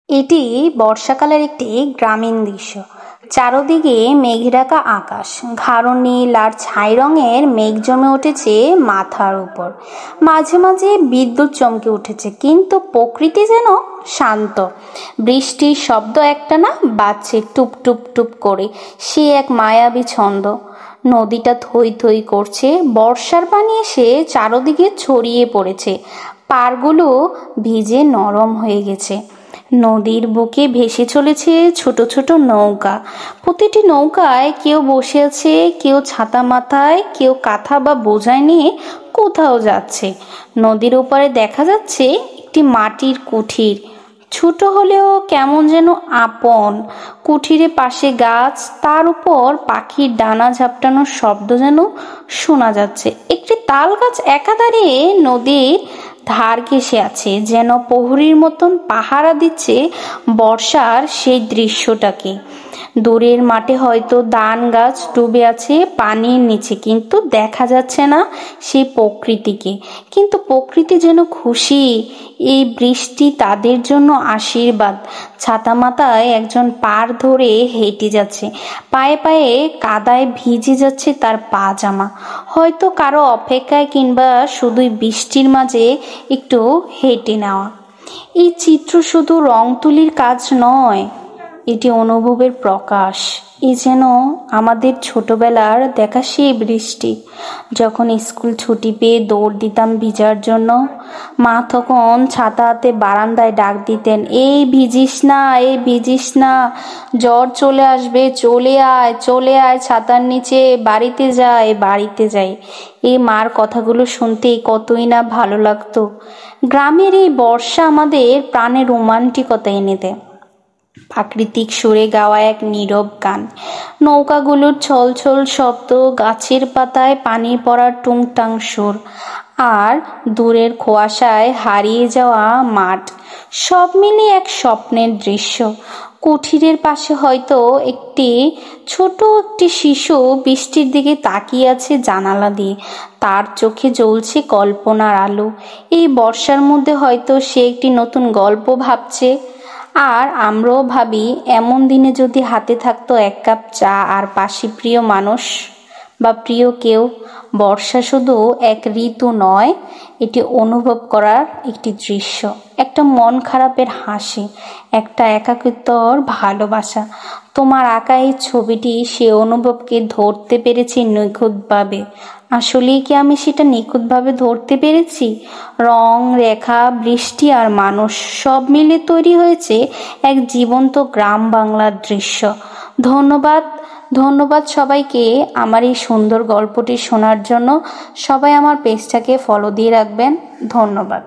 এটি বর্ষাকালের একটি গ্রামীণ দৃশ্য। চারদিকে মেঘে ঢাকা আকাশ, গাঢ় নীল আর ছাই রঙের মেঘ জমে উঠেছে মাথার উপর। মাঝে মাঝে বিদ্যুৎ চমকে উঠেছে, কিন্তু প্রকৃতি যেন শান্ত। বৃষ্টির শব্দ একটানা বাজছে টুপ টুপ টুপ করে, সে এক মায়াবী ছন্দ। নদীটা থই থই করছে, বর্ষার পানি এসে চারদিকে ছড়িয়ে পড়েছে। পাড়গুলো ভিজে নরম হয়ে গেছে। নদীর বুকে ভেসে চলেছে ছোট ছোট নৌকা। প্রতিটি নৌকায় কেউ বসে আছে, কেউ ছাতা মাথায়, কেউ কাঁথা বা বোঝাই নিয়ে কোথাও যাচ্ছে। নদীর ওপারে দেখা যাচ্ছে একটি মাটির কুঠির, ছোট হলেও কেমন যেন আপন। কুঠিরের পাশে গাছ, তার উপর পাখির ডানা ঝাপটানোর শব্দ যেন শোনা যাচ্ছে। একটি তাল গাছ একা দাঁড়িয়ে নদীর ধার ঘেঁষে আছে, যেন প্রহরীর মতন পাহারা দিচ্ছে বর্ষার সেই দৃশ্যটাকে। দূরের মাঠে হয়তো ধান গাছ ডুবে আছে পানির নিচে, কিন্তু দেখা যাচ্ছে না সেই প্রকৃতিকে। কিন্তু প্রকৃতি যেন খুশি, এই বৃষ্টি তাদের জন্য আশীর্বাদ। ছাতা মাথায় একজন পার ধরে হেঁটে যাচ্ছে, পায়ে পায়ে কাদায় ভিজে যাচ্ছে তার পা জামা। হয়তো কারো অপেক্ষায়, কিংবা শুধুই বৃষ্টির মাঝে একটু হেঁটে নেওয়া। এই চিত্র শুধু রং তুলির কাজ নয়, এটি অনুভবের প্রকাশ। এ যেন আমাদের ছোটবেলার দেখা সেই বৃষ্টি, যখন স্কুল ছুটি পেয়ে দৌড় দিতাম ভিজার জন্য। মা তখন ছাতা হাতে বারান্দায় ডাক দিতেন, এই ভিজিস না, এই ভিজিস না, জ্বর চলে আসবে, চলে আয় চলে আয় ছাতার নিচে, বাড়িতে যাই বাড়িতে যাই। এই মার কথাগুলো শুনতে কতই না ভালো লাগতো। গ্রামের এই বর্ষা আমাদের প্রাণে রোমান্টিকতা এনে দেয়। প্রাকৃতিক সুরে গাওয়া এক নীরব গান, নৌকাগুলোর ছলছল শব্দ, গাছের পাতায় পানি পড়ার টুংটাং সুর, আর দূরের কুয়াশায় হারিয়ে যাওয়া মাঠ, সব মিলিয়ে এক স্বপ্নের দৃশ্য। কুঠিরের পাশে হয়তো ছোট একটি শিশু বৃষ্টির দিকে তাকিয়ে আছে জানালা দিয়ে, তার চোখে জ্বলছে কল্পনার আলো। এই বর্ষার মধ্যে হয়তো সে একটি নতুন গল্প ভাবছে। আর আমরাও ভাবি, এমন দিনে যদি হাতে থাকতো এক কাপ চা আর পাশে প্রিয় মানুষ বা প্রিয় কেউ। বর্ষা শুধু এক ঋতু নয়, এটি অনুভব করার একটি দৃশ্য, একটা মন খারাপের হাসি, একটা একাকিত্বর ভালোবাসা। তোমার আঁকা এই ছবিটি সে অনুভবকে ধরতে পেরেছি নিখুঁতভাবে। আসলেই কি আমি সেটা নিখুঁতভাবে ধরতে পেরেছি? রং, রেখা, বৃষ্টি আর মানুষ সব মিলে তৈরি হয়েছে এক জীবন্ত গ্রাম বাংলার দৃশ্য। ধন্যবাদ ধন্যবাদ সবাইকে আমার এই সুন্দর গল্পটি শোনার জন্য। সবাই আমার পেজটাকে ফলো দিয়ে রাখবেন। ধন্যবাদ।